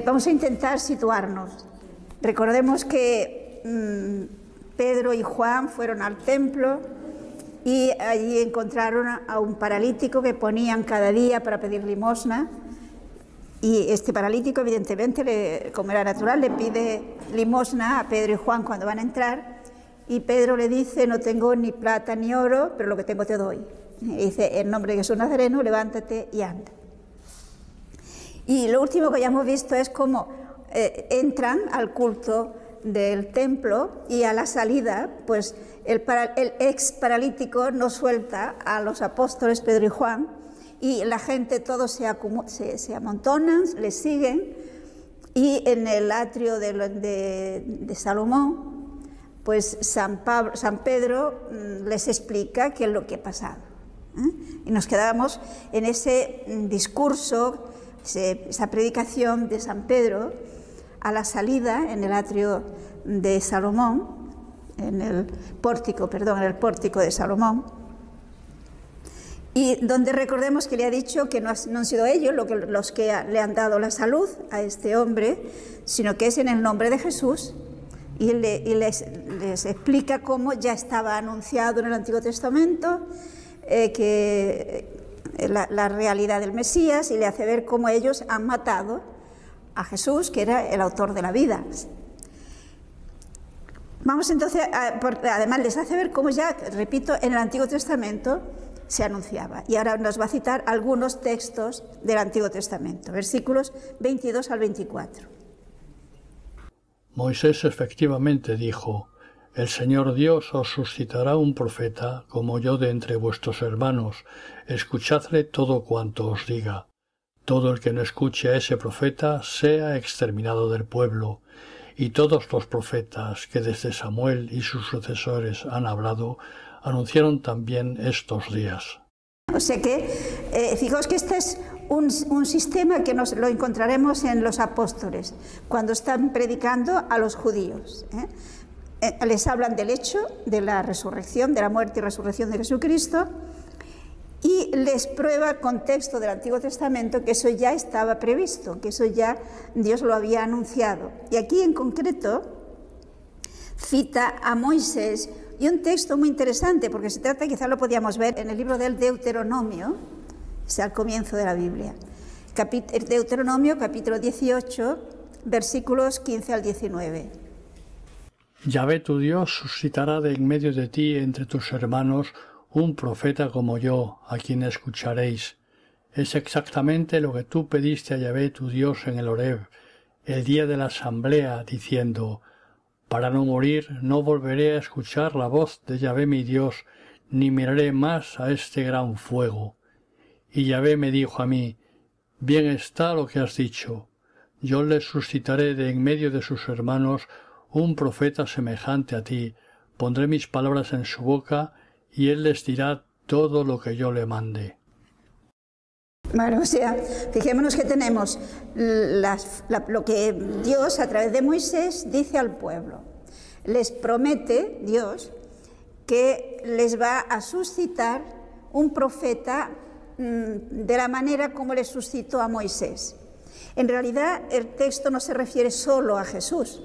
Vamos a intentar situarnos. Recordemos que Pedro y Juan fueron al templo y allí encontraron a un paralítico que ponían cada día para pedir limosna. Y este paralítico, evidentemente, como era natural, le pide limosna a Pedro y Juan cuando van a entrar. Y Pedro le dice: no tengo ni plata ni oro, pero lo que tengo te doy. Y dice: en nombre de Jesús Nazareno, levántate y anda. Y lo último que ya hemos visto es cómo entran al culto del templo y a la salida, pues el ex paralítico no suelta a los apóstoles Pedro y Juan, y la gente todos se amontonan, les siguen, y en el atrio de Salomón, pues San Pedro les explica qué es lo que ha pasado. Y nos quedamos en ese discurso, esa predicación de San Pedro a la salida en el atrio de Salomón, en el pórtico de Salomón, y donde recordemos que le ha dicho que no han sido ellos los que le han dado la salud a este hombre, sino que es en el nombre de Jesús, y les explica cómo ya estaba anunciado en el Antiguo Testamento que la realidad del Mesías, y le hace ver cómo ellos han matado a Jesús, que era el autor de la vida. Vamos entonces, además les hace ver cómo ya, repito, en el Antiguo Testamento se anunciaba. Y ahora nos va a citar algunos textos del Antiguo Testamento, versículos 22 al 24. Moisés efectivamente dijo: el Señor Dios os suscitará un profeta como yo de entre vuestros hermanos, escuchadle todo cuanto os diga. Todo el que no escuche a ese profeta sea exterminado del pueblo. Y todos los profetas que desde Samuel y sus sucesores han hablado, anunciaron también estos días. O sea que, fijaos que este es un sistema que lo encontraremos en los apóstoles, cuando están predicando a los judíos. Les hablan del hecho de la resurrección, de la muerte y resurrección de Jesucristo, y les prueba el contexto del Antiguo Testamento que eso ya estaba previsto, que eso ya Dios lo había anunciado. Y aquí en concreto cita a Moisés, y un texto muy interesante, porque se trata, quizás lo podíamos ver en el libro del Deuteronomio, es al comienzo de la Biblia. Deuteronomio, capítulo 18, versículos 15 al 19. Yahvé tu Dios suscitará de en medio de ti entre tus hermanos un profeta como yo, a quien escucharéis. Es exactamente lo que tú pediste a Yahvé tu Dios en el Horeb, el día de la asamblea, diciendo: para no morir no volveré a escuchar la voz de Yahvé mi Dios, ni miraré más a este gran fuego. Y Yahvé me dijo a mí: bien está lo que has dicho, yo les suscitaré de en medio de sus hermanos un profeta semejante a ti, pondré mis palabras en su boca, y él les dirá todo lo que yo le mande. Bueno, o sea, fijémonos que tenemos lo que Dios a través de Moisés dice al pueblo. Les promete Dios que les va a suscitar un profeta de la manera como le suscitó a Moisés. En realidad el texto no se refiere solo a Jesús,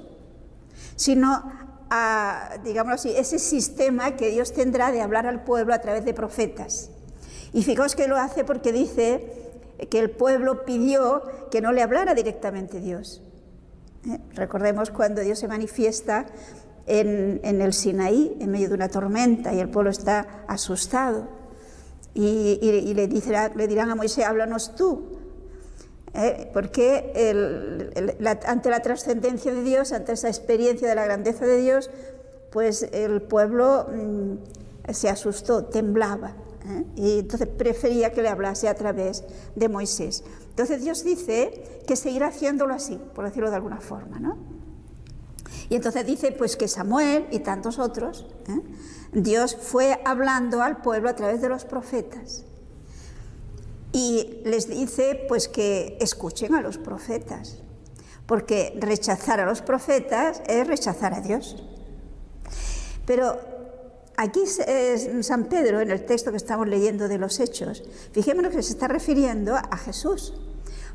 sino a, digámoslo así, ese sistema que Dios tendrá de hablar al pueblo a través de profetas. Y fijaos que lo hace porque dice que el pueblo pidió que no le hablara directamente Dios. Recordemos cuando Dios se manifiesta en el Sinaí, en medio de una tormenta, y el pueblo está asustado. Y le dirán a Moisés: háblanos tú. Porque ante la trascendencia de Dios, ante esa experiencia de la grandeza de Dios, pues el pueblo se asustó, temblaba, y entonces prefería que le hablase a través de Moisés. Entonces Dios dice que seguirá haciéndolo así, por decirlo de alguna forma, ¿no? Y entonces dice pues que Samuel y tantos otros, Dios fue hablando al pueblo a través de los profetas. Y les dice pues que escuchen a los profetas, porque rechazar a los profetas es rechazar a Dios. Pero aquí San Pedro, en el texto que estamos leyendo de los Hechos, fijémonos que se está refiriendo a Jesús,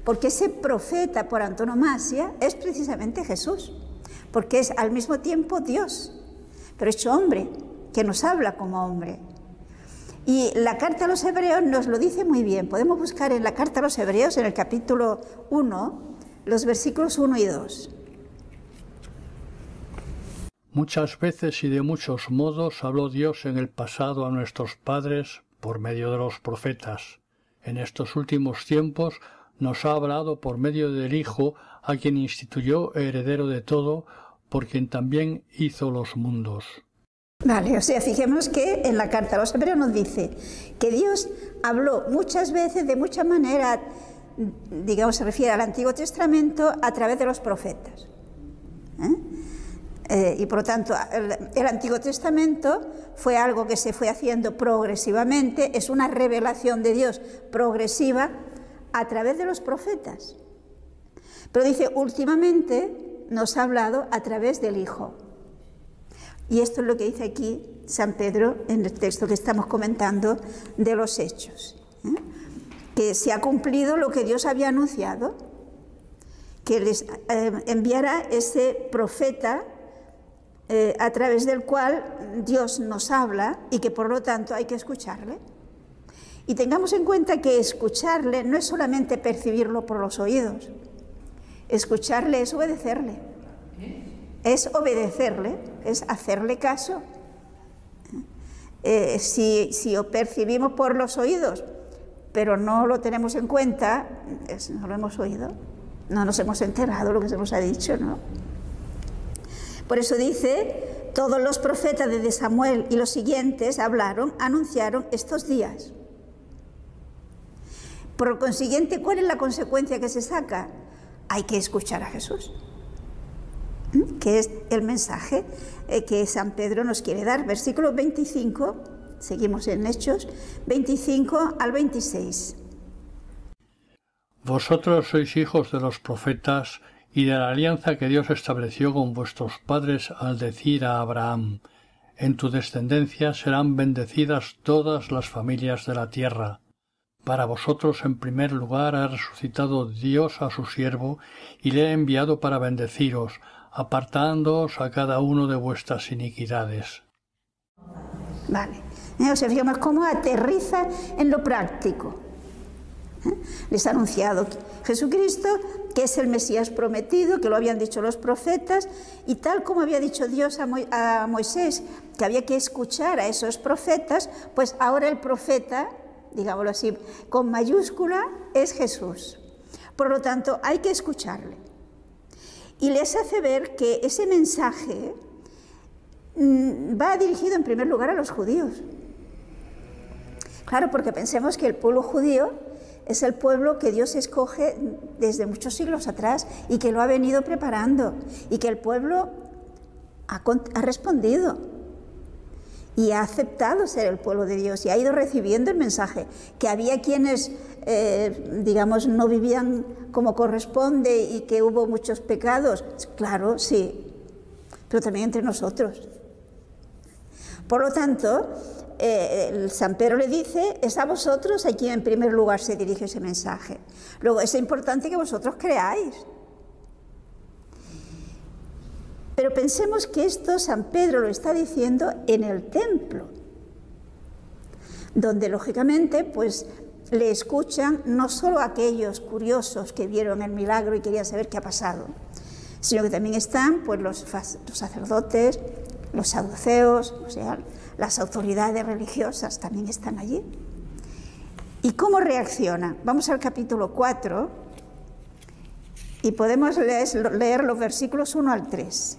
porque ese profeta por antonomasia es precisamente Jesús, porque es al mismo tiempo Dios, pero hecho hombre, que nos habla como hombre. Y la carta a los Hebreos nos lo dice muy bien. Podemos buscar en la carta a los Hebreos, en el capítulo 1, los versículos 1 y 2. Muchas veces y de muchos modos habló Dios en el pasado a nuestros padres por medio de los profetas. En estos últimos tiempos nos ha hablado por medio del Hijo, a quien instituyó heredero de todo, por quien también hizo los mundos. Vale, o sea, fijémonos que en la carta a los Hebreos nos dice que Dios habló muchas veces, de mucha manera, digamos, se refiere al Antiguo Testamento a través de los profetas. Y por lo tanto, el Antiguo Testamento fue algo que se fue haciendo progresivamente, es una revelación de Dios progresiva a través de los profetas. Pero dice, últimamente nos ha hablado a través del Hijo. Y esto es lo que dice aquí San Pedro en el texto que estamos comentando de los Hechos. Que se ha cumplido lo que Dios había anunciado, que les enviará ese profeta a través del cual Dios nos habla y que por lo tanto hay que escucharle. Y tengamos en cuenta que escucharle no es solamente percibirlo por los oídos, escucharle es obedecerle. Es obedecerle, es hacerle caso. Si lo percibimos por los oídos, pero no lo tenemos en cuenta, no lo hemos oído, no nos hemos enterado de lo que se nos ha dicho, ¿no? Por eso dice, todos los profetas desde Samuel y los siguientes anunciaron estos días. Por consiguiente, ¿cuál es la consecuencia que se saca? Hay que escuchar a Jesús, que es el mensaje que San Pedro nos quiere dar. Versículo 25, seguimos en Hechos, 25 al 26. Vosotros sois hijos de los profetas y de la alianza que Dios estableció con vuestros padres al decir a Abraham, en tu descendencia serán bendecidas todas las familias de la tierra. Para vosotros en primer lugar ha resucitado Dios a su siervo y le ha enviado para bendeciros, apartándoos a cada uno de vuestras iniquidades. Vale, o sea, fijamos cómo aterriza en lo práctico. Les ha anunciado Jesucristo, que es el Mesías prometido, que lo habían dicho los profetas, y tal como había dicho Dios a Moisés, que había que escuchar a esos profetas, pues ahora el profeta, digámoslo así, con mayúscula, es Jesús. Por lo tanto, hay que escucharle. Y les hace ver que ese mensaje va dirigido en primer lugar a los judíos. Claro, porque pensemos que el pueblo judío es el pueblo que Dios escoge desde muchos siglos atrás y que lo ha venido preparando y que el pueblo ha respondido y ha aceptado ser el pueblo de Dios y ha ido recibiendo el mensaje. Que había quienes, digamos, no vivían como corresponde y que hubo muchos pecados, claro, sí, pero también entre nosotros. Por lo tanto, San Pedro le dice, es a vosotros a quien en primer lugar se dirige ese mensaje. Luego, es importante que vosotros creáis. Pero pensemos que esto San Pedro lo está diciendo en el templo, donde lógicamente pues le escuchan no solo aquellos curiosos que vieron el milagro y querían saber qué ha pasado, sino que también están pues los sacerdotes, los saduceos, o sea, las autoridades religiosas también están allí. ¿Y cómo reacciona? Vamos al capítulo 4 y podemos leer los versículos 1 al 3.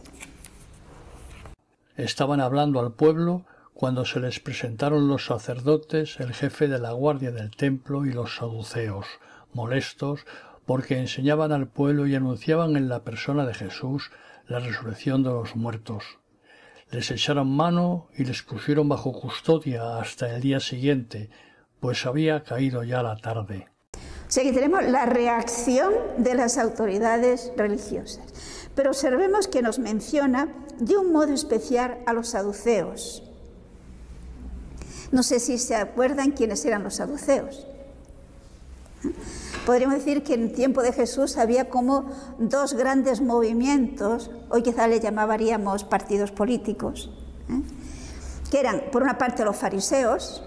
Estaban hablando al pueblo cuando se les presentaron los sacerdotes, el jefe de la guardia del templo y los saduceos, molestos porque enseñaban al pueblo y anunciaban en la persona de Jesús la resurrección de los muertos. Les echaron mano y les pusieron bajo custodia hasta el día siguiente, pues había caído ya la tarde. O sea que tenemos la reacción de las autoridades religiosas. Pero observemos que nos menciona de un modo especial a los saduceos. No sé si se acuerdan quiénes eran los saduceos. Podríamos decir que en tiempo de Jesús había como dos grandes movimientos, hoy quizá le llamaríamos partidos políticos, que eran, por una parte, los fariseos,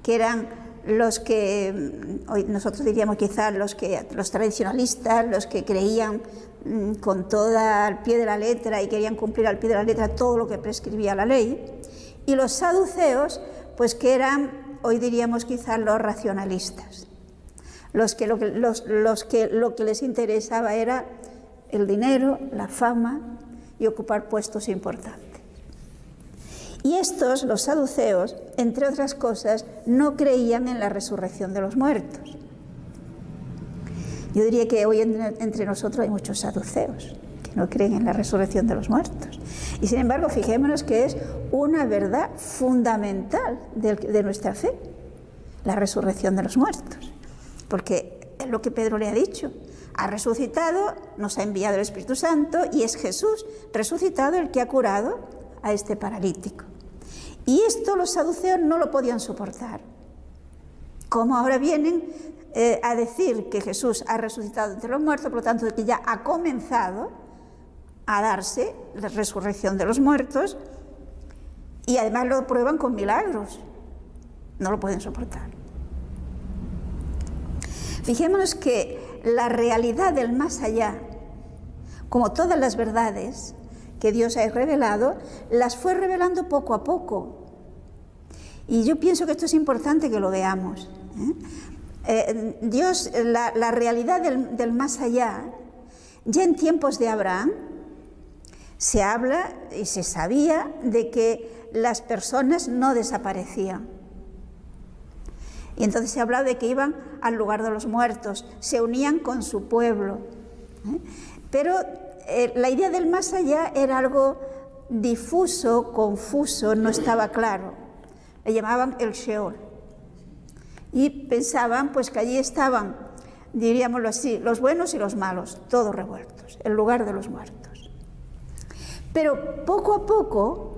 que eran los que, hoy nosotros diríamos quizá los tradicionalistas, los que creían con toda al pie de la letra y querían cumplir al pie de la letra todo lo que prescribía la ley, y los saduceos, pues que eran, hoy diríamos quizá los racionalistas, los que lo que les interesaba era el dinero, la fama y ocupar puestos importantes. Y estos, los saduceos, entre otras cosas, no creían en la resurrección de los muertos. Yo diría que hoy entre nosotros hay muchos saduceos que no creen en la resurrección de los muertos. Y sin embargo, fijémonos que es una verdad fundamental de nuestra fe, la resurrección de los muertos. Porque es lo que Pedro le ha dicho. Ha resucitado, nos ha enviado el Espíritu Santo y es Jesús resucitado el que ha curado a este paralítico. Y esto los saduceos no lo podían soportar. Como ahora vienen a decir que Jesús ha resucitado entre los muertos, por lo tanto que ya ha comenzado a darse la resurrección de los muertos, y además lo prueban con milagros. No lo pueden soportar. Fijémonos que la realidad del más allá, como todas las verdades que Dios ha revelado, las fue revelando poco a poco. Y yo pienso que esto es importante que lo veamos. Dios, la realidad del más allá, ya en tiempos de Abraham, se habla y se sabía de que las personas no desaparecían. Y entonces se hablaba de que iban al lugar de los muertos, se unían con su pueblo. Pero la idea del más allá era algo difuso, confuso, no estaba claro. Le llamaban el Sheol. Y pensaban pues que allí estaban, diríamoslo así, los buenos y los malos, todos revueltos, el lugar de los muertos. Pero poco a poco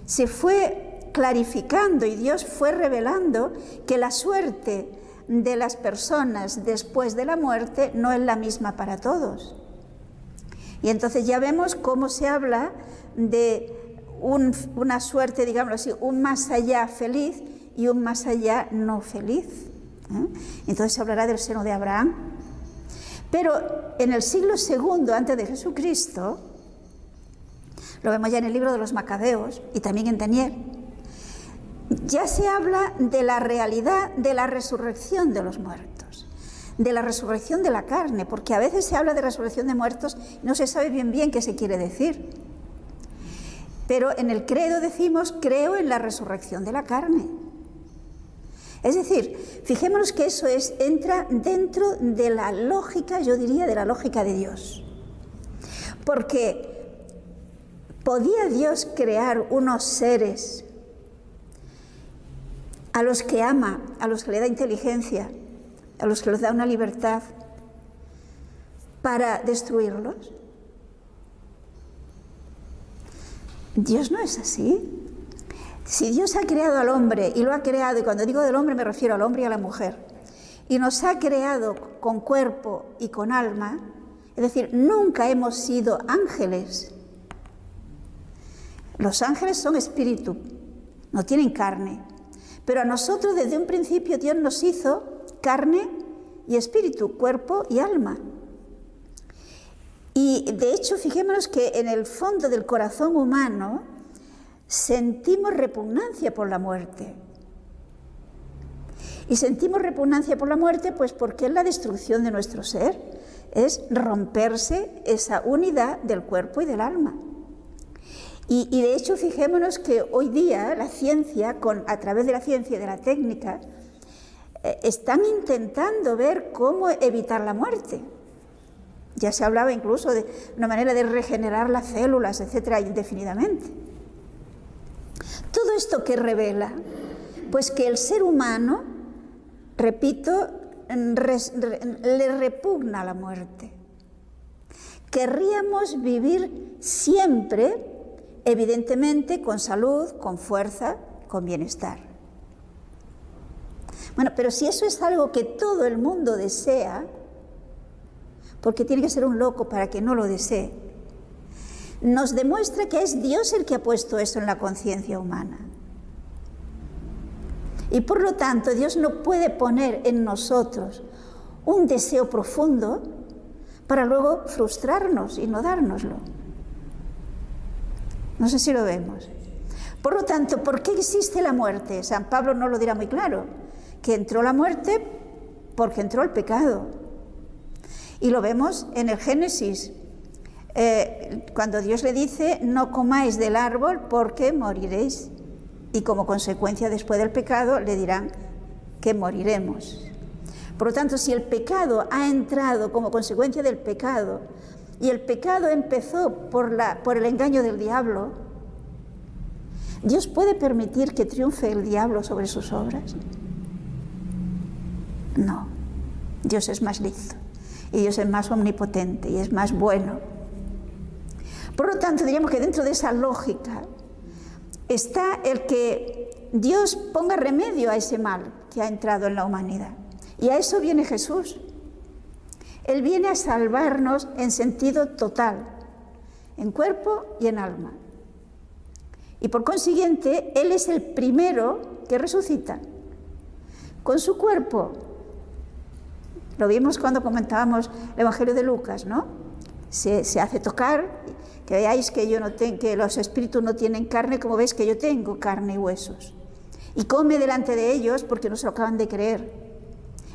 se fue clarificando y Dios fue revelando que la suerte de las personas después de la muerte no es la misma para todos. Y entonces ya vemos cómo se habla de una suerte, digámoslo así, un más allá feliz y un más allá no feliz. Entonces se hablará del seno de Abraham. Pero en el siglo II antes de Jesucristo, lo vemos ya en el libro de los Macabeos y también en Daniel, ya se habla de la realidad de la resurrección de los muertos, de la resurrección de la carne, porque a veces se habla de resurrección de muertos y no se sabe bien qué se quiere decir. Pero en el credo decimos, creo en la resurrección de la carne. Es decir, fijémonos que eso entra dentro de la lógica, yo diría, de la lógica de Dios. Porque ¿podía Dios crear unos seres a los que ama, a los que le da inteligencia, a los que les da una libertad, para destruirlos? Dios no es así. Si Dios ha creado al hombre, y lo ha creado, y cuando digo del hombre me refiero al hombre y a la mujer, y nos ha creado con cuerpo y con alma, es decir, nunca hemos sido ángeles. Los ángeles son espíritu, no tienen carne. Pero a nosotros desde un principio Dios nos hizo carne y espíritu, cuerpo y alma. Y de hecho, fijémonos que en el fondo del corazón humano sentimos repugnancia por la muerte. Y sentimos repugnancia por la muerte pues porque es la destrucción de nuestro ser, es romperse esa unidad del cuerpo y del alma. Y de hecho, fijémonos que hoy día la ciencia, a través de la ciencia y de la técnica, están intentando ver cómo evitar la muerte. Ya se hablaba incluso de una manera de regenerar las células, etcétera, indefinidamente. Todo esto que revela, pues que el ser humano, repito, le repugna la muerte. Querríamos vivir siempre, evidentemente, con salud, con fuerza, con bienestar. Bueno, pero si eso es algo que todo el mundo desea, porque tiene que ser un loco para que no lo desee, nos demuestra que es Dios el que ha puesto eso en la conciencia humana. Y por lo tanto, Dios no puede poner en nosotros un deseo profundo para luego frustrarnos y no dárnoslo. No sé si lo vemos. Por lo tanto, ¿por qué existe la muerte? San Pablo nos lo dirá muy claro, que entró la muerte porque entró el pecado. Y lo vemos en el Génesis, cuando Dios le dice, no comáis del árbol porque moriréis. Y como consecuencia después del pecado le dirán que moriremos. Por lo tanto, si el pecado ha entrado como consecuencia del pecado, y el pecado empezó por el engaño del diablo, ¿Dios puede permitir que triunfe el diablo sobre sus obras? No. Dios es más listo, y Dios es más omnipotente, y es más bueno. Por lo tanto, diríamos que dentro de esa lógica está el que Dios ponga remedio a ese mal que ha entrado en la humanidad. Y a eso viene Jesús. Él viene a salvarnos en sentido total, en cuerpo y en alma. Y por consiguiente, Él es el primero que resucita. Con su cuerpo, lo vimos cuando comentábamos el Evangelio de Lucas, ¿no? Se hace tocar, que veáis que que los espíritus no tienen carne, como veis que yo tengo carne y huesos. Y come delante de ellos porque no se lo acaban de creer.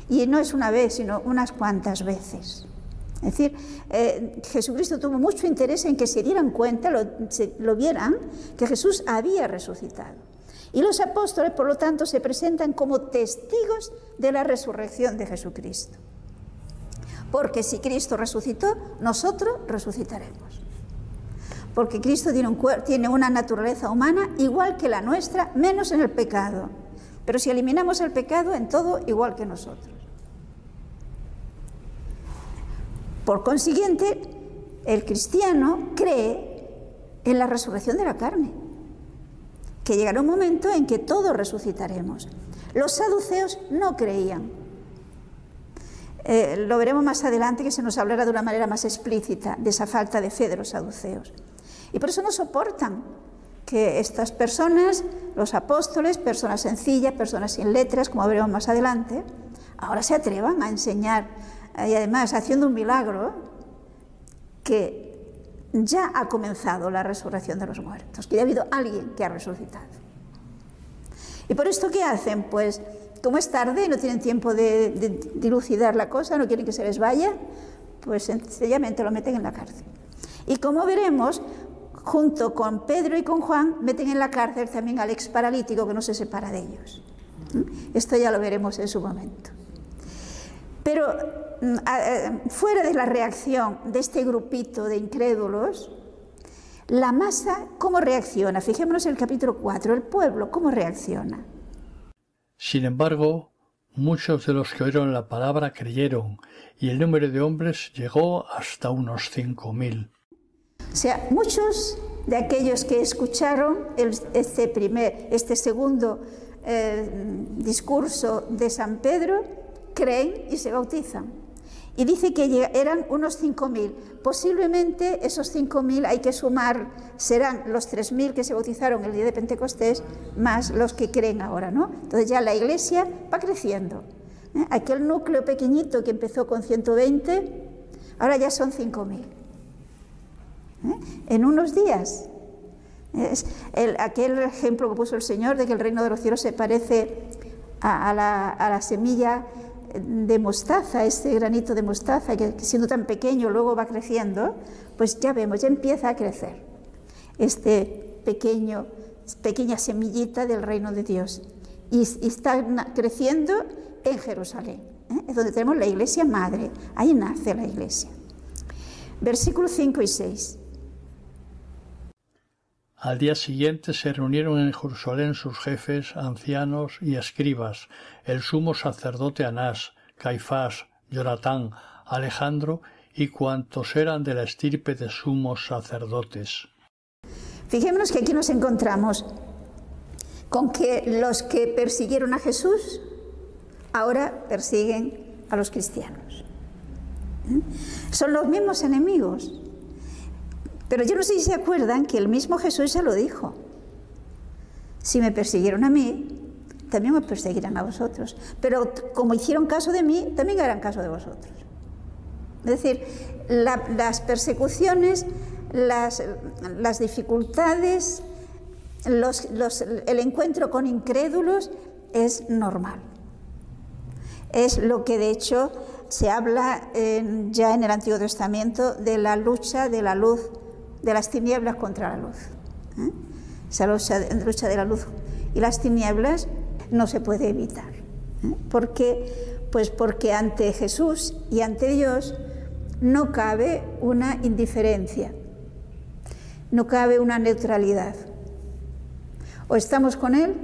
Y no es una vez, sino unas cuantas veces. Es decir, Jesucristo tuvo mucho interés en que se dieran cuenta, lo vieran, que Jesús había resucitado. Y los apóstoles, por lo tanto, se presentan como testigos de la resurrección de Jesucristo. Porque si Cristo resucitó, nosotros resucitaremos. Porque Cristo tiene una naturaleza humana igual que la nuestra, menos en el pecado. Pero si eliminamos el pecado, en todo igual que nosotros. Por consiguiente, el cristiano cree en la resurrección de la carne, que llegará un momento en que todos resucitaremos. Los saduceos no creían. Lo veremos más adelante, que se nos hablará de una manera más explícita de esa falta de fe de los saduceos. Y por eso no soportan que estas personas, los apóstoles, personas sencillas, personas sin letras, como veremos más adelante, ahora se atrevan a enseñar, y además haciendo un milagro, que ya ha comenzado la resurrección de los muertos, que ya ha habido alguien que ha resucitado. ¿Y por esto qué hacen? Pues, como es tarde y no tienen tiempo de dilucidar la cosa, no quieren que se les vaya, pues sencillamente lo meten en la cárcel. Y como veremos, junto con Pedro y con Juan, meten en la cárcel también al ex paralítico que no se separa de ellos. Esto ya lo veremos en su momento. Pero fuera de la reacción de este grupito de incrédulos, la masa, ¿cómo reacciona? Fijémonos en el capítulo 4, el pueblo, ¿cómo reacciona? Sin embargo, muchos de los que oyeron la palabra creyeron, y el número de hombres llegó hasta unos 5.000. O sea, muchos de aquellos que escucharon este segundo discurso de San Pedro creen y se bautizan. Y dice que eran unos 5.000. Posiblemente esos 5.000 hay que sumar, serán los 3.000 que se bautizaron el día de Pentecostés, más los que creen ahora, ¿no? Entonces ya la iglesia va creciendo. Aquel núcleo pequeñito que empezó con 120, ahora ya son 5.000. En unos días. Aquel ejemplo que puso el Señor de que el reino de los cielos se parece a la semilla de mostaza, este granito de mostaza que siendo tan pequeño luego va creciendo, pues ya vemos, ya empieza a crecer este pequeña semillita del reino de Dios y está creciendo en Jerusalén, es donde tenemos la iglesia madre, ahí nace la iglesia. Versículos 5 y 6. Al día siguiente se reunieron en Jerusalén sus jefes, ancianos y escribas, el sumo sacerdote Anás, Caifás, Jonatán, Alejandro y cuantos eran de la estirpe de sumos sacerdotes. Fijémonos que aquí nos encontramos con que los que persiguieron a Jesús ahora persiguen a los cristianos. Son los mismos enemigos. Pero yo no sé si se acuerdan que el mismo Jesús ya lo dijo. Si me persiguieron a mí, también me perseguirán a vosotros. Pero como hicieron caso de mí, también harán caso de vosotros. Es decir, las persecuciones, las dificultades, el encuentro con incrédulos es normal. Es lo que de hecho se habla ya en el Antiguo Testamento de la lucha de la luz, de las tinieblas contra la luz. Esa lucha de la luz y las tinieblas no se puede evitar. ¿Por qué? Pues porque ante Jesús y ante Dios no cabe una indiferencia, no cabe una neutralidad. O estamos con Él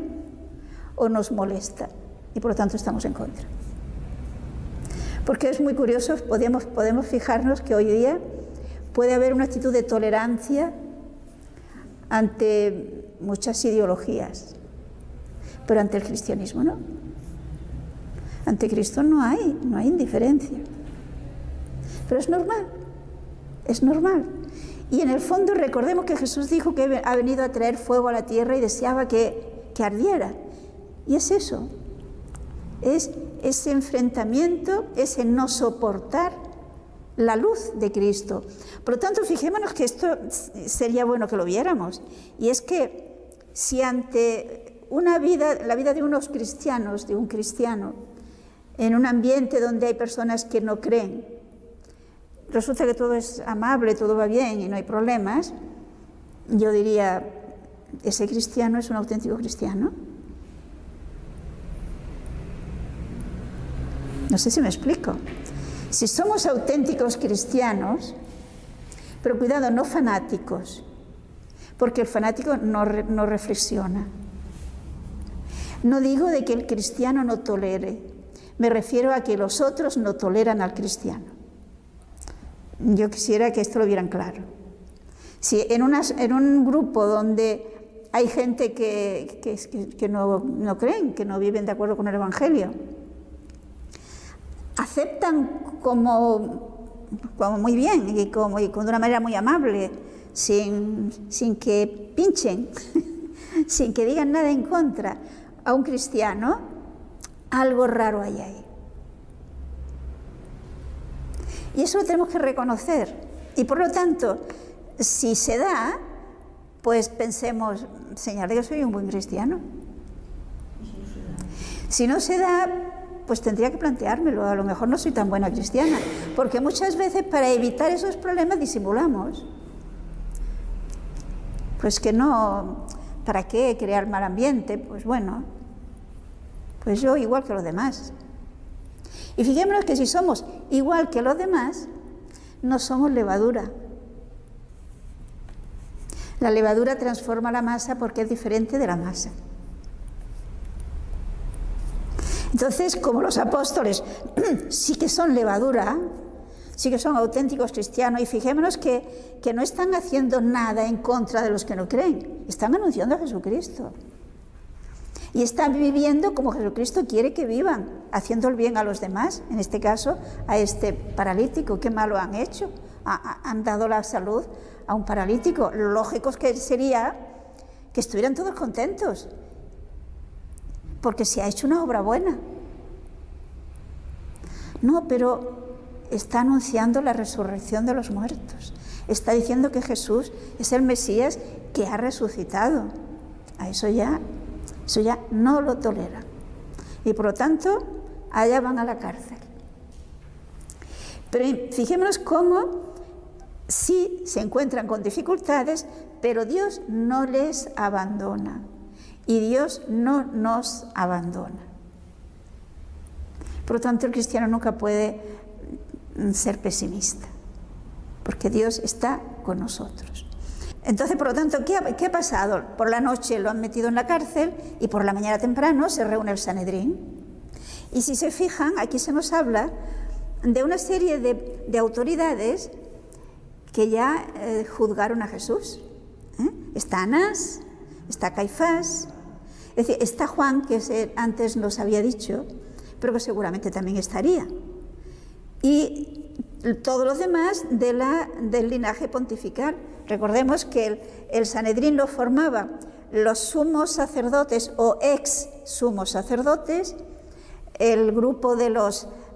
o nos molesta y por lo tanto estamos en contra. Porque es muy curioso, podemos fijarnos que hoy día puede haber una actitud de tolerancia ante muchas ideologías, pero ante el cristianismo no. Ante Cristo no hay indiferencia. Pero es normal, es normal. Y en el fondo recordemos que Jesús dijo que ha venido a traer fuego a la tierra y deseaba que ardiera. Y es eso, es ese enfrentamiento, ese no soportar la luz de Cristo. Por lo tanto, fijémonos que esto sería bueno que lo viéramos. Y es que si ante la vida de unos cristianos, de un cristiano, en un ambiente donde hay personas que no creen, resulta que todo es amable, todo va bien y no hay problemas, yo diría, ¿ese cristiano es un auténtico cristiano? No sé si me explico. Si somos auténticos cristianos, pero cuidado, no fanáticos, porque el fanático no reflexiona. No digo de que el cristiano no tolere, me refiero a que los otros no toleran al cristiano. Yo quisiera que esto lo vieran claro. Si en un grupo donde hay gente que no creen, que no viven de acuerdo con el Evangelio, aceptan como muy bien y de una manera muy amable, sin que pinchen, sin que digan nada en contra a un cristiano, algo raro hay ahí. Y eso lo tenemos que reconocer. Y por lo tanto, si se da, pues pensemos, señale que soy un buen cristiano. Si no se da, pues tendría que planteármelo, a lo mejor no soy tan buena cristiana, porque muchas veces para evitar esos problemas disimulamos. Pues que no, ¿para qué crear mal ambiente? Pues bueno, pues yo igual que los demás. Y fijémonos que si somos igual que los demás, no somos levadura. La levadura transforma la masa porque es diferente de la masa. Entonces, como los apóstoles sí que son levadura, sí que son auténticos cristianos, y fijémonos que no están haciendo nada en contra de los que no creen, están anunciando a Jesucristo. Y están viviendo como Jesucristo quiere que vivan, haciendo el bien a los demás, en este caso a este paralítico. ¿Qué malo han hecho? Han dado la salud a un paralítico. Lo lógico sería que estuvieran todos contentos, porque se ha hecho una obra buena. No, pero está anunciando la resurrección de los muertos. Está diciendo que Jesús es el Mesías que ha resucitado. A eso ya no lo toleran. Y por lo tanto, allá van a la cárcel. Pero fijémonos cómo sí se encuentran con dificultades, pero Dios no les abandona. Y Dios no nos abandona. Por lo tanto, el cristiano nunca puede ser pesimista, porque Dios está con nosotros. Entonces, por lo tanto, ¿qué ha pasado? Por la noche lo han metido en la cárcel y por la mañana temprano se reúne el Sanedrín. Y si se fijan, aquí se nos habla de una serie de autoridades que ya juzgaron a Jesús. Está Anás, está Caifás, es decir, está Juan, que antes nos había dicho, pero que seguramente también estaría. Y todos los demás del linaje pontifical. Recordemos que el Sanedrín lo formaban los sumos sacerdotes o ex sumos sacerdotes, el grupo de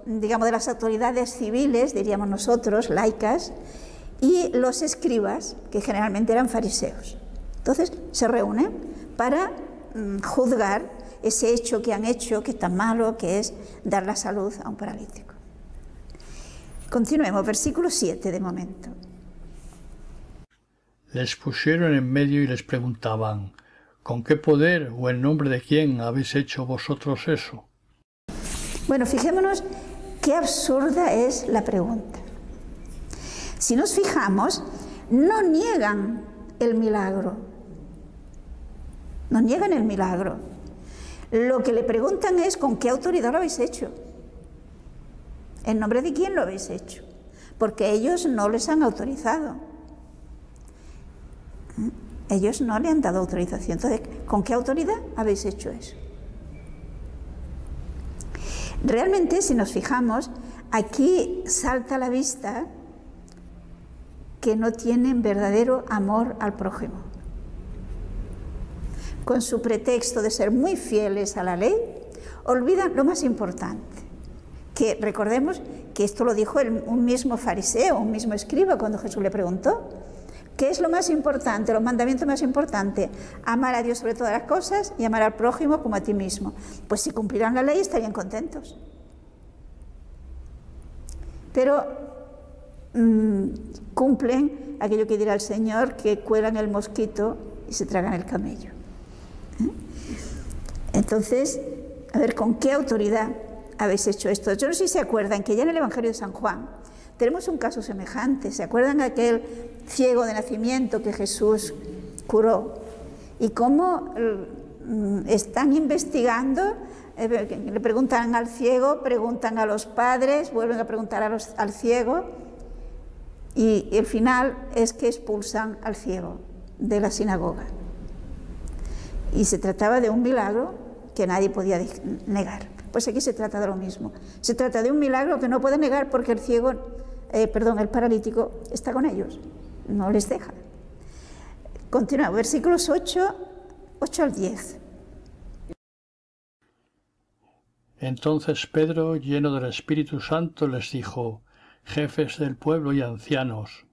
de las autoridades civiles, diríamos nosotros, laicas, y los escribas, que generalmente eran fariseos. Entonces se reúnen para juzgar ese hecho que han hecho, que es tan malo, que es dar la salud a un paralítico. Continuemos, versículo 7 de momento. Les pusieron en medio y les preguntaban: ¿con qué poder o en nombre de quién habéis hecho vosotros eso? Bueno, fijémonos qué absurda es la pregunta. Si nos fijamos, no niegan el milagro. No niegan el milagro. Lo que le preguntan es ¿con qué autoridad lo habéis hecho? ¿En nombre de quién lo habéis hecho? Porque ellos no les han autorizado. Ellos no le han dado autorización. Entonces, ¿con qué autoridad habéis hecho eso? Realmente, si nos fijamos, aquí salta a la vista que no tienen verdadero amor al prójimo. Con su pretexto de ser muy fieles a la ley, olvidan lo más importante. Que recordemos que esto lo dijo un mismo fariseo, un mismo escriba, cuando Jesús le preguntó: ¿qué es lo más importante, los mandamientos más importantes? Amar a Dios sobre todas las cosas y amar al prójimo como a ti mismo. Pues si cumplieran la ley estarían contentos. Pero cumplen aquello que dirá el Señor, que cuelan el mosquito y se tragan el camello. Entonces, a ver, ¿con qué autoridad habéis hecho esto? Yo no sé si se acuerdan que ya en el Evangelio de San Juan tenemos un caso semejante. ¿Se acuerdan de aquel ciego de nacimiento que Jesús curó? Y cómo están investigando, le preguntan al ciego, preguntan a los padres, vuelven a preguntar al ciego, y el final es que expulsan al ciego de la sinagoga. Y se trataba de un milagro que nadie podía negar. Pues aquí se trata de lo mismo. Se trata de un milagro que no puede negar porque el paralítico está con ellos, no les deja. Continúa, versículos 8 al 10. Entonces Pedro, lleno del Espíritu Santo, les dijo: jefes del pueblo y ancianos,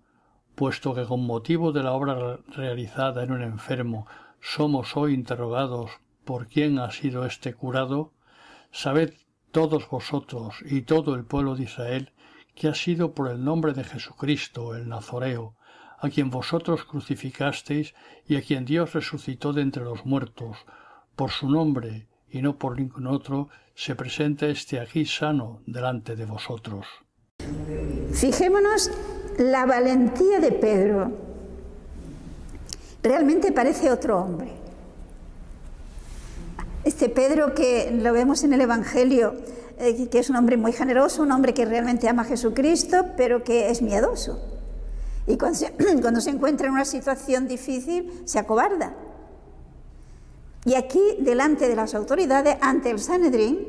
puesto que con motivo de la obra realizada en un enfermo somos hoy interrogados por quién ha sido este curado, sabed todos vosotros y todo el pueblo de Israel que ha sido por el nombre de Jesucristo, el Nazoreo, a quien vosotros crucificasteis y a quien Dios resucitó de entre los muertos. Por su nombre, y no por ningún otro, se presenta aquí sano delante de vosotros. Fijémonos la valentía de Pedro. Realmente parece otro hombre. Este Pedro que lo vemos en el Evangelio, que es un hombre muy generoso, un hombre que realmente ama a Jesucristo, pero que es miedoso. Y cuando se encuentra en una situación difícil, se acobarda. Y aquí, delante de las autoridades, ante el Sanedrín,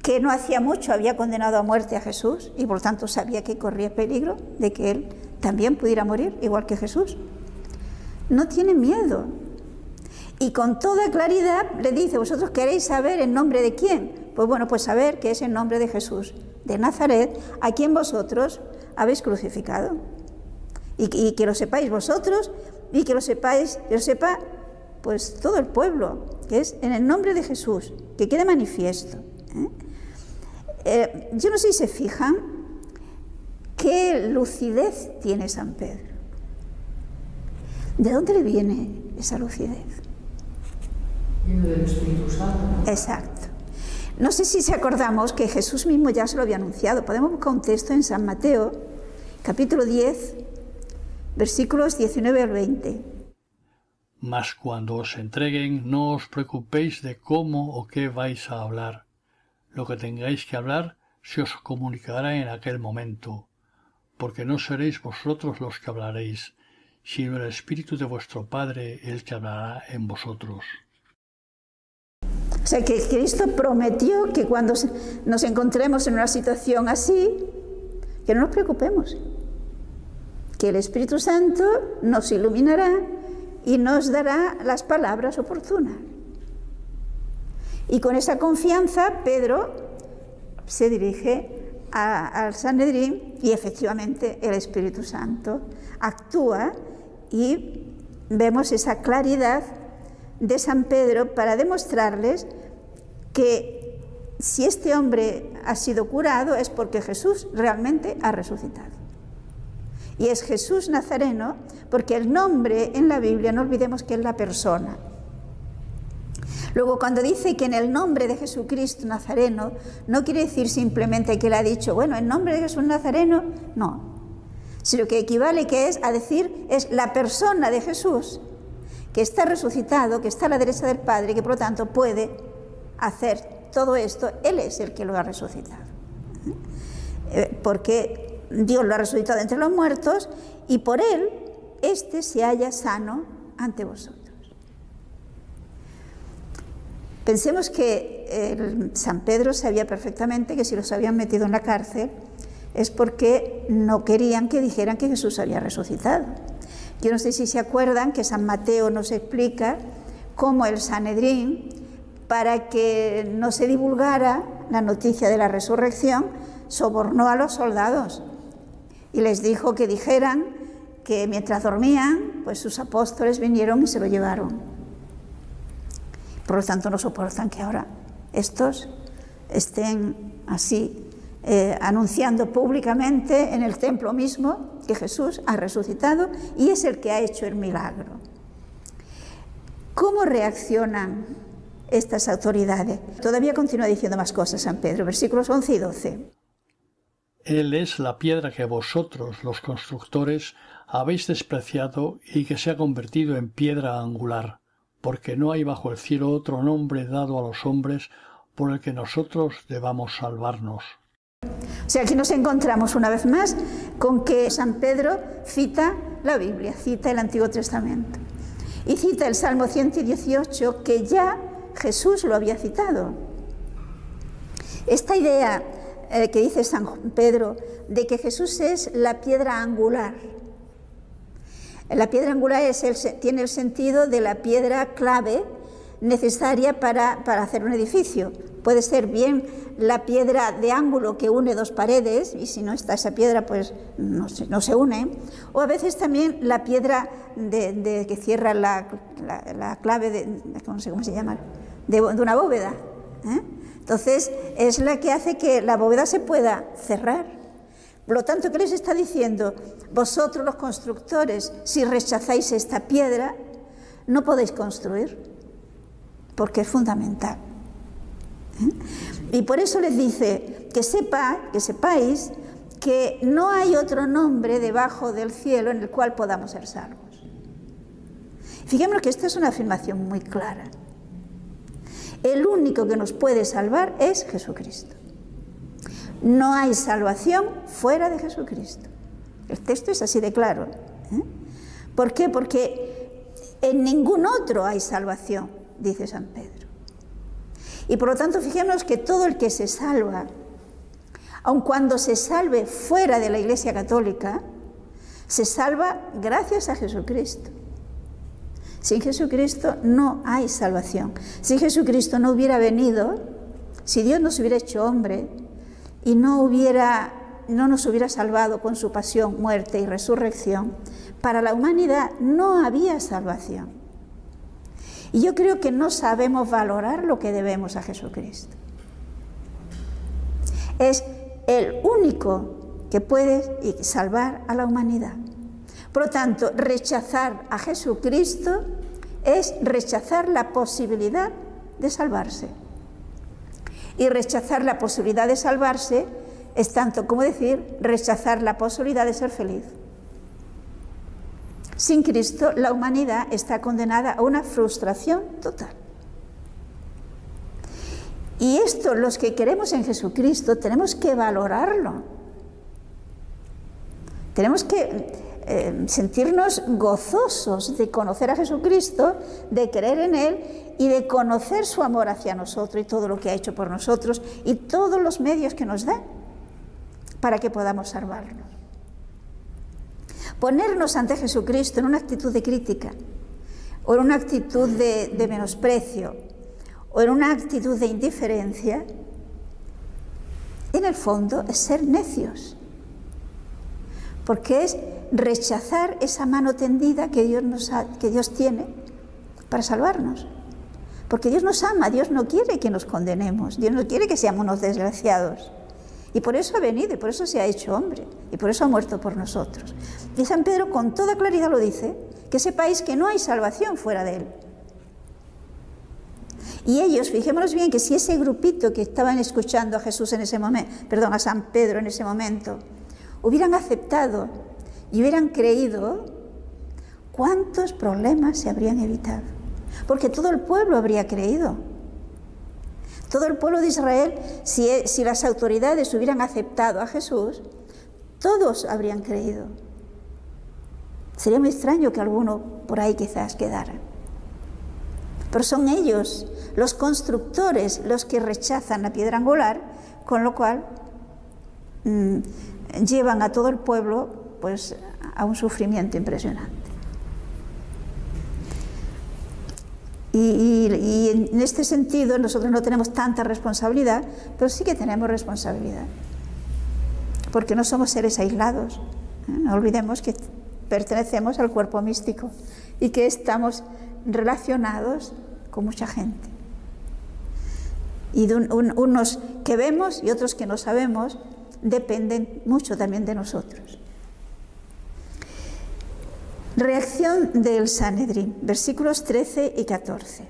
que no hacía mucho había condenado a muerte a Jesús, y por tanto sabía que corría peligro de que él también pudiera morir, igual que Jesús, no tiene miedo. Y con toda claridad le dice: ¿vosotros queréis saber en nombre de quién? Pues bueno, pues saber que es en nombre de Jesús de Nazaret, a quien vosotros habéis crucificado. Y que lo sepáis vosotros, y que lo sepa pues todo el pueblo, que es en el nombre de Jesús, que quede manifiesto. Yo no sé si se fijan qué lucidez tiene San Pedro. ¿De dónde le viene esa lucidez? Lleno del Espíritu Santo, ¿no? Exacto. No sé si acordamos que Jesús mismo ya se lo había anunciado. Podemos buscar un texto en San Mateo, capítulo 10, versículos 19 al 20. Mas cuando os entreguen, no os preocupéis de cómo o qué vais a hablar. Lo que tengáis que hablar se os comunicará en aquel momento, porque no seréis vosotros los que hablaréis, sino el Espíritu de vuestro Padre el que hablará en vosotros. O sea que Cristo prometió que cuando nos encontremos en una situación así, que no nos preocupemos, que el Espíritu Santo nos iluminará y nos dará las palabras oportunas. Y con esa confianza Pedro se dirige al Sanedrín y efectivamente el Espíritu Santo actúa y vemos esa claridad de San Pedro para demostrarles que si este hombre ha sido curado es porque Jesús realmente ha resucitado. Y es Jesús Nazareno, porque el nombre en la Biblia, no olvidemos que es la persona. Luego, cuando dice que en el nombre de Jesucristo Nazareno, no quiere decir simplemente que él ha dicho, bueno, en nombre de Jesús Nazareno, no. Sino que equivale que es a decir, es la persona de Jesús, que está resucitado, que está a la derecha del Padre, que por lo tanto puede hacer todo esto. Él es el que lo ha resucitado. Porque Dios lo ha resucitado entre los muertos y por él, éste se halla sano ante vosotros. Pensemos que San Pedro sabía perfectamente que si los habían metido en la cárcel es porque no querían que dijeran que Jesús había resucitado. Yo no sé si se acuerdan que San Mateo nos explica cómo el Sanedrín, para que no se divulgara la noticia de la resurrección, sobornó a los soldados y les dijo que dijeran que mientras dormían, pues sus apóstoles vinieron y se lo llevaron. Por lo tanto, no soportan que ahora estos estén así anunciando públicamente en el templo mismo que Jesús ha resucitado y es el que ha hecho el milagro. ¿Cómo reaccionan estas autoridades? Todavía continúa diciendo más cosas San Pedro, versículos 11 y 12. Él es la piedra que vosotros, los constructores, habéis despreciado y que se ha convertido en piedra angular, porque no hay bajo el cielo otro nombre dado a los hombres por el que nosotros debamos salvarnos. O sea, aquí nos encontramos una vez más con que San Pedro cita la Biblia, cita el Antiguo Testamento. Y cita el Salmo 118, que ya Jesús lo había citado. Esta idea que dice San Pedro de que Jesús es la piedra angular. La piedra angular tiene el sentido de la piedra clave necesaria para hacer un edificio. Puede ser bien la piedra de ángulo que une dos paredes, y si no está esa piedra, pues no se une. O a veces también la piedra que cierra la clave, no sé cómo se llama, de una bóveda. Entonces, es la que hace que la bóveda se pueda cerrar. Por lo tanto, ¿qué les está diciendo? Vosotros los constructores, si rechazáis esta piedra, no podéis construir, porque es fundamental. Y por eso les dice que sepáis que no hay otro nombre debajo del cielo en el cual podamos ser salvos. Fijémonos que esta es una afirmación muy clara. El único que nos puede salvar es Jesucristo. No hay salvación fuera de Jesucristo. El texto es así de claro. ¿Por qué? Porque en ningún otro hay salvación, dice San Pedro. Y por lo tanto, fijémonos que todo el que se salva, aun cuando se salve fuera de la Iglesia Católica, se salva gracias a Jesucristo. Sin Jesucristo no hay salvación. Si Jesucristo no hubiera venido, si Dios no se hubiera hecho hombre y no nos hubiera salvado con su pasión, muerte y resurrección, para la humanidad no había salvación. Y yo creo que no sabemos valorar lo que debemos a Jesucristo. Es el único que puede salvar a la humanidad. Por lo tanto, rechazar a Jesucristo es rechazar la posibilidad de salvarse. Y rechazar la posibilidad de salvarse es tanto como decir rechazar la posibilidad de ser feliz. Sin Cristo, la humanidad está condenada a una frustración total. Y esto, los que queremos en Jesucristo, tenemos que valorarlo. Tenemos que sentirnos gozosos de conocer a Jesucristo, de creer en Él y de conocer su amor hacia nosotros y todo lo que ha hecho por nosotros y todos los medios que nos da para que podamos salvarnos. Ponernos ante Jesucristo en una actitud de crítica o en una actitud de menosprecio o en una actitud de indiferencia, en el fondo es ser necios, porque es rechazar esa mano tendida que Dios tiene para salvarnos. Porque Dios nos ama, Dios no quiere que nos condenemos, Dios no quiere que seamos unos desgraciados. Y por eso ha venido, y por eso se ha hecho hombre, y por eso ha muerto por nosotros. Y San Pedro con toda claridad lo dice, que sepáis que no hay salvación fuera de Él. Y ellos, fijémonos bien, que si ese grupito que estaban escuchando a Jesús en ese momento, perdón, a San Pedro en ese momento, hubieran aceptado y hubieran creído, ¿cuántos problemas se habrían evitado? Porque todo el pueblo habría creído. Todo el pueblo de Israel, si las autoridades hubieran aceptado a Jesús, todos habrían creído. Sería muy extraño que alguno por ahí quizás quedara. Pero son ellos, los constructores, los que rechazan la piedra angular, con lo cual llevan a todo el pueblo pues, a un sufrimiento impresionante. Y en este sentido nosotros no tenemos tanta responsabilidad, pero sí que tenemos responsabilidad, porque no somos seres aislados. No olvidemos que pertenecemos al cuerpo místico y que estamos relacionados con mucha gente. Y de unos que vemos y otros que no sabemos dependen mucho también de nosotros. Reacción del Sanedrín, versículos 13 y 14.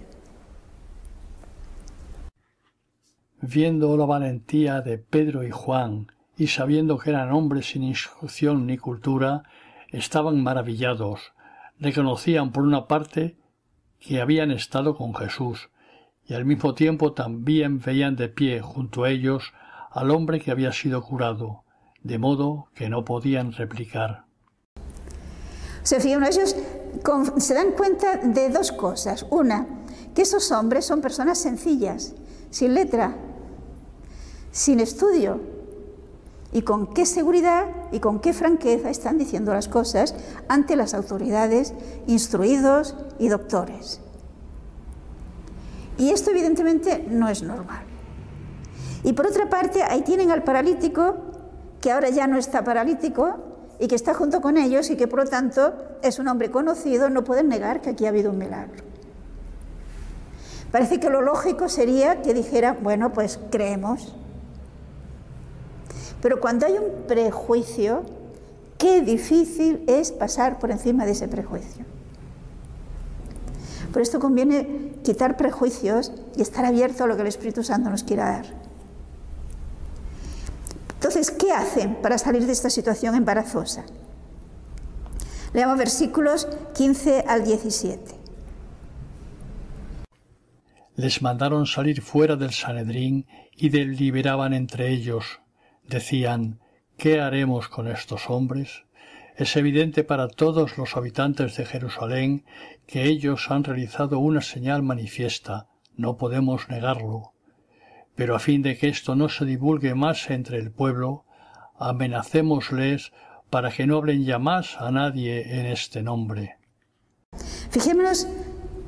Viendo la valentía de Pedro y Juan, y sabiendo que eran hombres sin instrucción ni cultura, estaban maravillados. Reconocían por una parte que habían estado con Jesús, y al mismo tiempo también veían de pie junto a ellos al hombre que había sido curado, de modo que no podían replicar. O sea, fíjense, ellos se dan cuenta de dos cosas. Una, que esos hombres son personas sencillas, sin letra, sin estudio, y con qué seguridad y con qué franqueza están diciendo las cosas ante las autoridades, instruidos y doctores. Y esto evidentemente no es normal. Y por otra parte, ahí tienen al paralítico, que ahora ya no está paralítico, y que está junto con ellos y que por lo tanto es un hombre conocido, no pueden negar que aquí ha habido un milagro. Parece que lo lógico sería que dijera, bueno, pues creemos. Pero cuando hay un prejuicio, qué difícil es pasar por encima de ese prejuicio. Por esto conviene quitar prejuicios y estar abierto a lo que el Espíritu Santo nos quiera dar. Entonces, ¿qué hacen para salir de esta situación embarazosa? Leamos versículos 15 al 17. Les mandaron salir fuera del Sanedrín y deliberaban entre ellos. Decían, ¿qué haremos con estos hombres? Es evidente para todos los habitantes de Jerusalén que ellos han realizado una señal manifiesta, no podemos negarlo. Pero a fin de que esto no se divulgue más entre el pueblo, amenacémosles para que no hablen ya más a nadie en este nombre. Fijémonos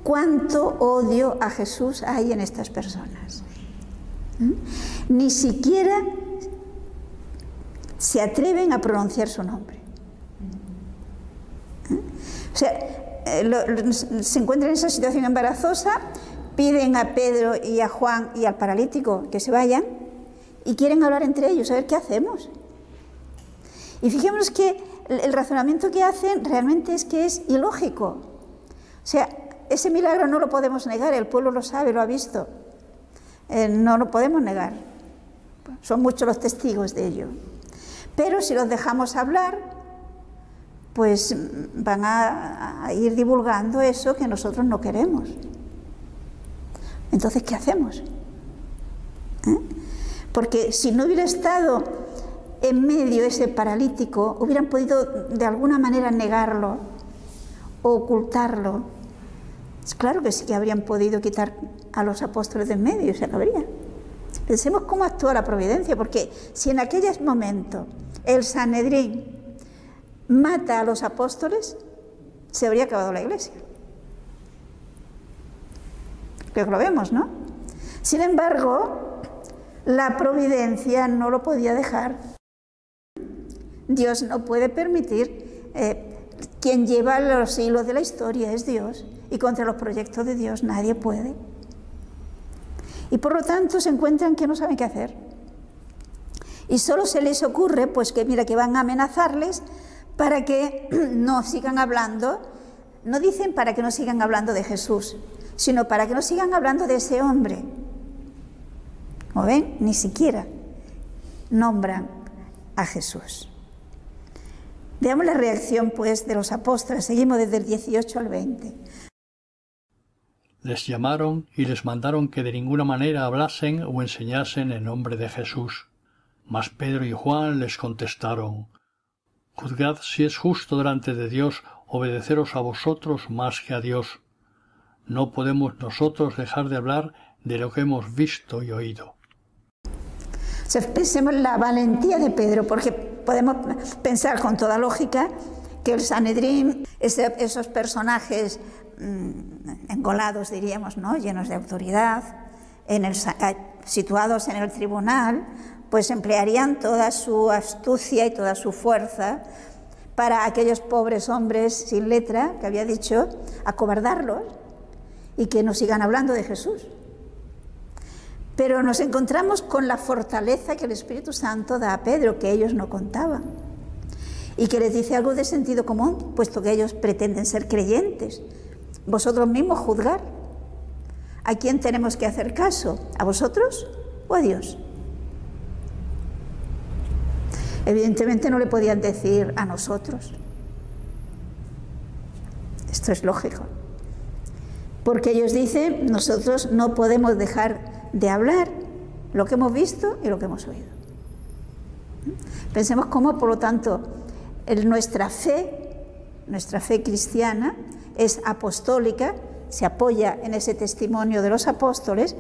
cuánto odio a Jesús hay en estas personas. Ni siquiera se atreven a pronunciar su nombre. O sea, se encuentran en esa situación embarazosa, piden a Pedro y a Juan y al paralítico que se vayan y quieren hablar entre ellos, a ver qué hacemos. Y fijémonos que el razonamiento que hacen realmente es que es ilógico. O sea, ese milagro no lo podemos negar, el pueblo lo sabe, lo ha visto. No lo podemos negar. Son muchos los testigos de ello. Pero si los dejamos hablar, pues van a ir divulgando eso que nosotros no queremos. Entonces, ¿qué hacemos? Porque si no hubiera estado en medio ese paralítico, hubieran podido de alguna manera negarlo o ocultarlo. Es claro que sí que habrían podido quitar a los apóstoles de en medio, se acabaría. Pensemos cómo actúa la providencia, porque si en aquellos momentos el Sanedrín mata a los apóstoles, se habría acabado la iglesia. Creo que lo vemos, ¿no? Sin embargo, la providencia no lo podía dejar. Dios no puede permitir, quien lleva los hilos de la historia es Dios, y contra los proyectos de Dios nadie puede. Y por lo tanto se encuentran que no saben qué hacer. Y solo se les ocurre, pues que mira, que van a amenazarles para que no sigan hablando, no dicen para que no sigan hablando de Jesús, sino para que no sigan hablando de ese hombre. Como ven, ni siquiera nombran a Jesús. Veamos la reacción, pues, de los apóstoles. Seguimos desde el 18 al 20. Les llamaron y les mandaron que de ninguna manera hablasen o enseñasen en nombre de Jesús. Mas Pedro y Juan les contestaron: Juzgad si es justo delante de Dios obedeceros a vosotros más que a Dios. No podemos nosotros dejar de hablar de lo que hemos visto y oído. O sea, pensemos la valentía de Pedro, porque podemos pensar con toda lógica que el Sanedrín, esos personajes engolados, diríamos, ¿no?, llenos de autoridad, situados en el tribunal, pues emplearían toda su astucia y toda su fuerza para aquellos pobres hombres sin letra, que había dicho, acobardarlos y que no sigan hablando de Jesús. Pero nos encontramos con la fortaleza que el Espíritu Santo da a Pedro, que ellos no contaban, y que les dice algo de sentido común, puesto que ellos pretenden ser creyentes. Vosotros mismos juzgar. ¿A quién tenemos que hacer caso? ¿A vosotros o a Dios? Evidentemente no le podían decir a nosotros. Esto es lógico. Porque ellos dicen, nosotros no podemos dejar de hablar lo que hemos visto y lo que hemos oído. Pensemos cómo, por lo tanto, nuestra fe cristiana es apostólica, se apoya en ese testimonio de los apóstoles,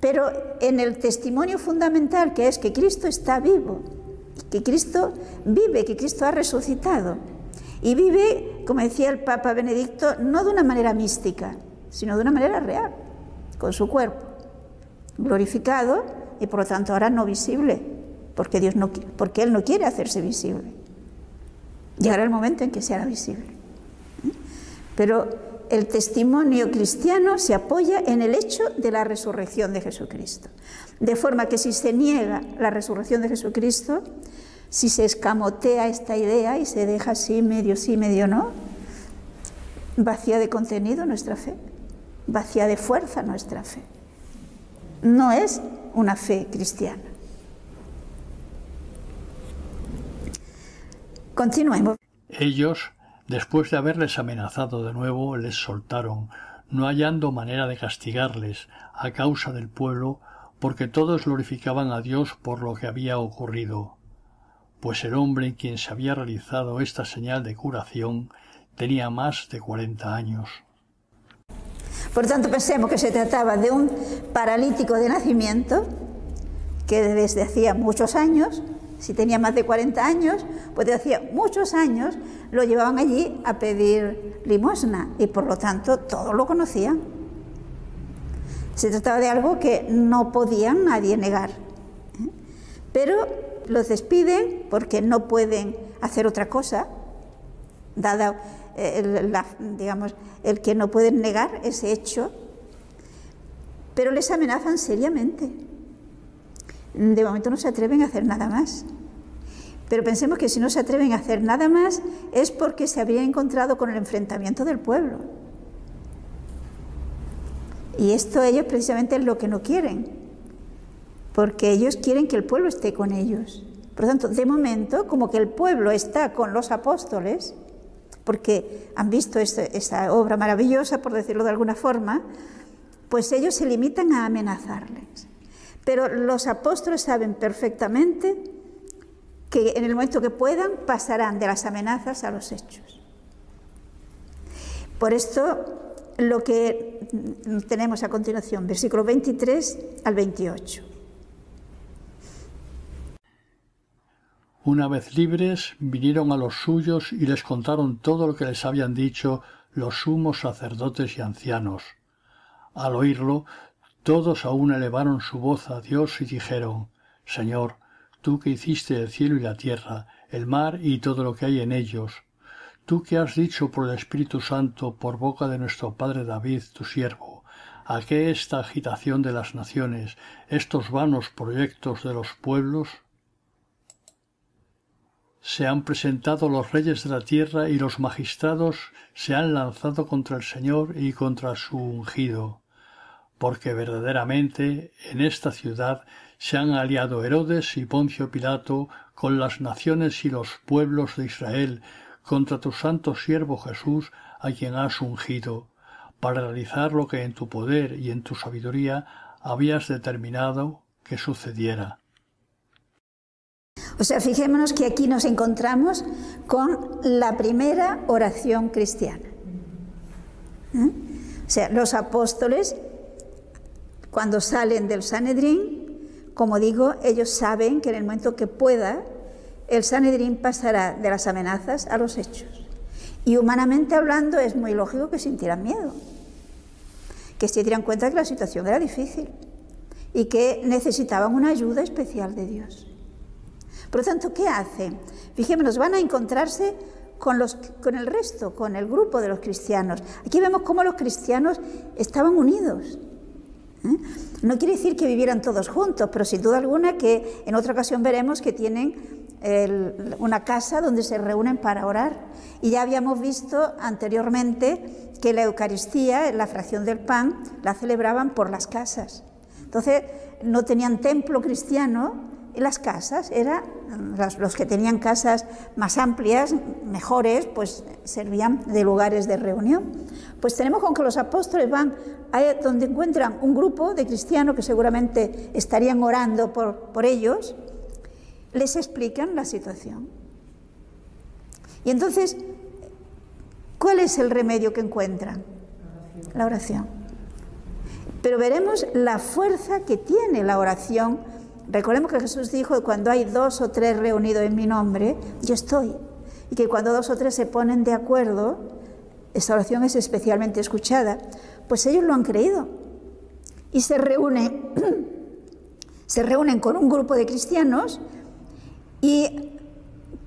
pero en el testimonio fundamental, que es que Cristo está vivo, que Cristo vive, que Cristo ha resucitado. Y vive, como decía el Papa Benedicto, no de una manera mística, sino de una manera real, con su cuerpo, glorificado y por lo tanto ahora no visible, porque Él no quiere hacerse visible. Llegará el momento en que se hará visible. Pero el testimonio cristiano se apoya en el hecho de la resurrección de Jesucristo. De forma que si se niega la resurrección de Jesucristo, si se escamotea esta idea y se deja así, medio no, vacía de contenido nuestra fe, vacía de fuerza nuestra fe. No es una fe cristiana. Continuemos. Ellos, después de haberles amenazado de nuevo, les soltaron, no hallando manera de castigarles a causa del pueblo, porque todos glorificaban a Dios por lo que había ocurrido. Pues el hombre en quien se había realizado esta señal de curación tenía más de 40 años. Por tanto, pensemos que se trataba de un paralítico de nacimiento que desde hacía muchos años, si tenía más de 40 años, pues desde hacía muchos años lo llevaban allí a pedir limosna y por lo tanto todos lo conocían. Se trataba de algo que no podía nadie negar. Pero los despiden porque no pueden hacer otra cosa, dada el que no pueden negar ese hecho, pero les amenazan seriamente. De momento no se atreven a hacer nada más. Pero pensemos que si no se atreven a hacer nada más es porque se habrían encontrado con el enfrentamiento del pueblo. Y esto ellos precisamente es lo que no quieren, porque ellos quieren que el pueblo esté con ellos. Por lo tanto, de momento, como que el pueblo está con los apóstoles, porque han visto esta obra maravillosa, por decirlo de alguna forma, pues ellos se limitan a amenazarles. Pero los apóstoles saben perfectamente que en el momento que puedan pasarán de las amenazas a los hechos. Por esto, lo que tenemos a continuación, versículo 23 al 28. Una vez libres, vinieron a los suyos y les contaron todo lo que les habían dicho los sumos sacerdotes y ancianos. Al oírlo, todos a una elevaron su voz a Dios y dijeron: Señor, tú que hiciste el cielo y la tierra, el mar y todo lo que hay en ellos, tú que has dicho por el Espíritu Santo por boca de nuestro padre David, tu siervo, ¿a qué esta agitación de las naciones, estos vanos proyectos de los pueblos? Se han presentado los reyes de la tierra y los magistrados se han lanzado contra el Señor y contra su ungido, porque verdaderamente en esta ciudad se han aliado Herodes y Poncio Pilato con las naciones y los pueblos de Israel contra tu santo siervo Jesús, a quien has ungido, para realizar lo que en tu poder y en tu sabiduría habías determinado que sucediera. O sea, fijémonos que aquí nos encontramos con la primera oración cristiana. O sea, los apóstoles, cuando salen del Sanedrín, como digo, ellos saben que en el momento que pueda, el Sanedrín pasará de las amenazas a los hechos. Y humanamente hablando, es muy lógico que sintieran miedo, que se dieran cuenta que la situación era difícil y que necesitaban una ayuda especial de Dios. Por lo tanto, ¿qué hacen? Fijémonos, van a encontrarse con el resto, con el grupo de los cristianos. Aquí vemos cómo los cristianos estaban unidos. No quiere decir que vivieran todos juntos, pero sin duda alguna que en otra ocasión veremos que tienen una casa donde se reúnen para orar. Y ya habíamos visto anteriormente que la Eucaristía, la fracción del pan, la celebraban por las casas. Entonces, no tenían templo cristiano. Y las casas eran, los que tenían casas más amplias, mejores, pues servían de lugares de reunión. Pues tenemos con que los apóstoles van a donde encuentran un grupo de cristianos que seguramente estarían orando por ellos, les explican la situación. Y entonces, ¿cuál es el remedio que encuentran? La oración. Pero veremos la fuerza que tiene la oración. Recordemos que Jesús dijo que cuando hay 2 o 3 reunidos en mi nombre, yo estoy. Y que cuando 2 o 3 se ponen de acuerdo, esta oración es especialmente escuchada. Pues ellos lo han creído. Y se reúnen con un grupo de cristianos y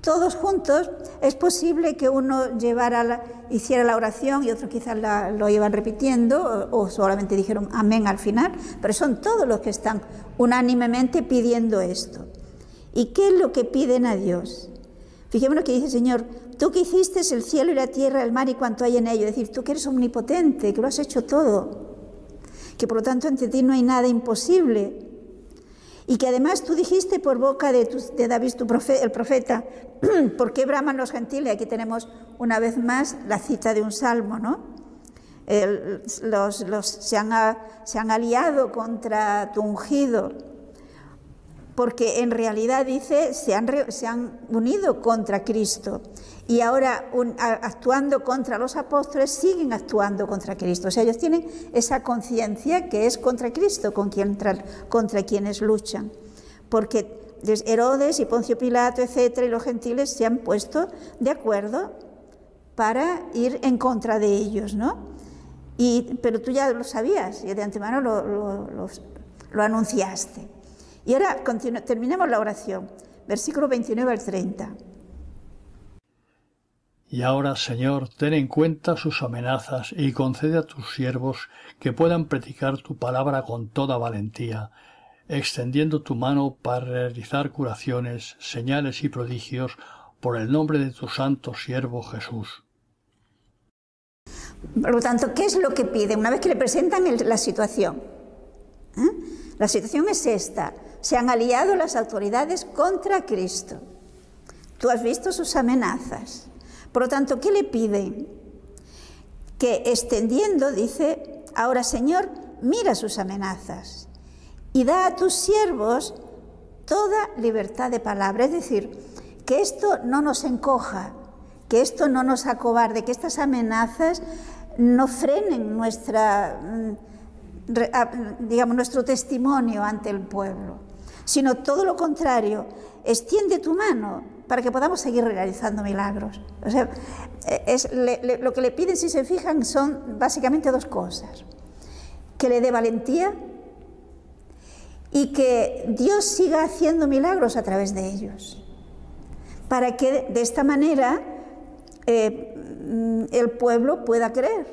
todos juntos. Es posible que uno hiciera la oración y otros quizás lo iban repitiendo o solamente dijeron amén al final, pero son todos los que están unánimemente pidiendo esto. ¿Y qué es lo que piden a Dios? Fijémonos que dice: Señor, tú que hiciste el cielo y la tierra, el mar y cuanto hay en ello, es decir, tú que eres omnipotente, que lo has hecho todo, que por lo tanto ante ti no hay nada imposible. Y que además tú dijiste por boca de David, el profeta, ¿por qué braman los gentiles? Aquí tenemos una vez más la cita de un salmo, ¿no? Se han aliado contra tu ungido, porque en realidad dice, se han unido contra Cristo. Y ahora, actuando contra los apóstoles, siguen actuando contra Cristo. O sea, ellos tienen esa conciencia que es contra Cristo contra quienes luchan. Porque Herodes y Poncio Pilato, etcétera, y los gentiles se han puesto de acuerdo para ir en contra de ellos, ¿no? Pero tú ya lo sabías y de antemano lo anunciaste. Y ahora terminemos la oración, versículo 29 al 30. Y ahora, Señor, ten en cuenta sus amenazas y concede a tus siervos que puedan predicar tu palabra con toda valentía, extendiendo tu mano para realizar curaciones, señales y prodigios por el nombre de tu santo siervo Jesús. Por lo tanto, ¿qué es lo que pide? Una vez que le presentan la situación. La situación es esta: se han aliado las autoridades contra Cristo. Tú has visto sus amenazas. Por lo tanto, ¿qué le piden? Que extendiendo, dice, ahora Señor, mira sus amenazas y da a tus siervos toda libertad de palabra. Es decir, que esto no nos encoja, que esto no nos acobarde, que estas amenazas no frenen nuestro testimonio ante el pueblo, sino todo lo contrario, extiende tu mano para que podamos seguir realizando milagros. O sea, lo que le piden, si se fijan, son básicamente dos cosas: que le dé valentía y que Dios siga haciendo milagros a través de ellos, para que de esta manera el pueblo pueda creer.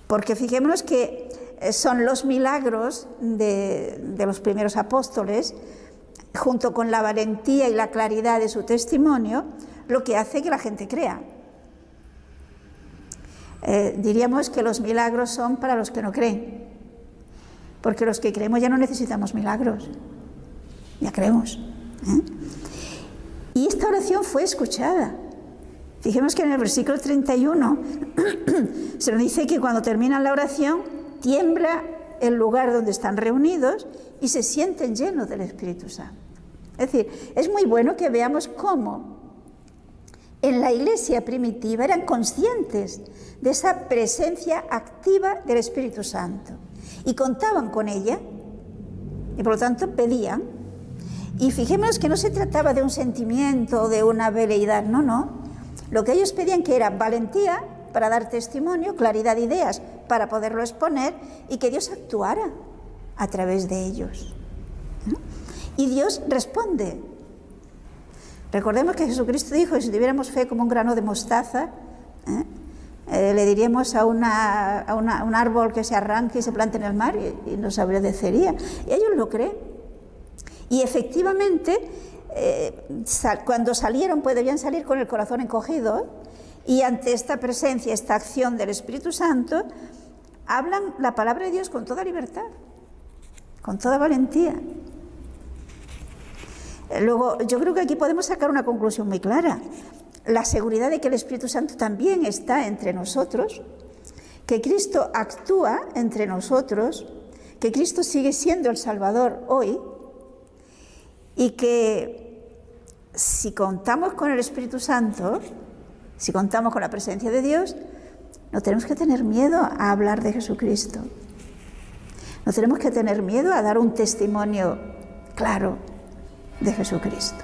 Porque fijémonos que son los milagros de los primeros apóstoles, junto con la valentía y la claridad de su testimonio, lo que hace que la gente crea. Diríamos que los milagros son para los que no creen, porque los que creemos ya no necesitamos milagros, ya creemos. Y esta oración fue escuchada. Fijemos que en el versículo 31 se nos dice que cuando terminan la oración tiembla el lugar donde están reunidos y se sienten llenos del Espíritu Santo. Es decir, es muy bueno que veamos cómo en la iglesia primitiva eran conscientes de esa presencia activa del Espíritu Santo y contaban con ella y por lo tanto pedían. Y fijémonos que no se trataba de un sentimiento o de una veleidad, no. Lo que ellos pedían que era valentía para dar testimonio, claridad de ideas para poderlo exponer y que Dios actuara a través de ellos. Y Dios responde. Recordemos que Jesucristo dijo que si tuviéramos fe como un grano de mostaza, le diríamos a un árbol que se arranque y se plante en el mar y nos obedecería. Y ellos lo creen. Y efectivamente, cuando salieron, debían salir con el corazón encogido, y ante esta presencia, esta acción del Espíritu Santo, hablan la palabra de Dios con toda libertad, con toda valentía. Luego, yo creo que aquí podemos sacar una conclusión muy clara: la seguridad de que el Espíritu Santo también está entre nosotros, que Cristo actúa entre nosotros, que Cristo sigue siendo el Salvador hoy, y que si contamos con el Espíritu Santo, si contamos con la presencia de Dios, no tenemos que tener miedo a hablar de Jesucristo. No tenemos que tener miedo a dar un testimonio claro de Jesucristo.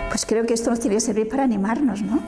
Pues creo que esto nos tiene que servir para animarnos, ¿no?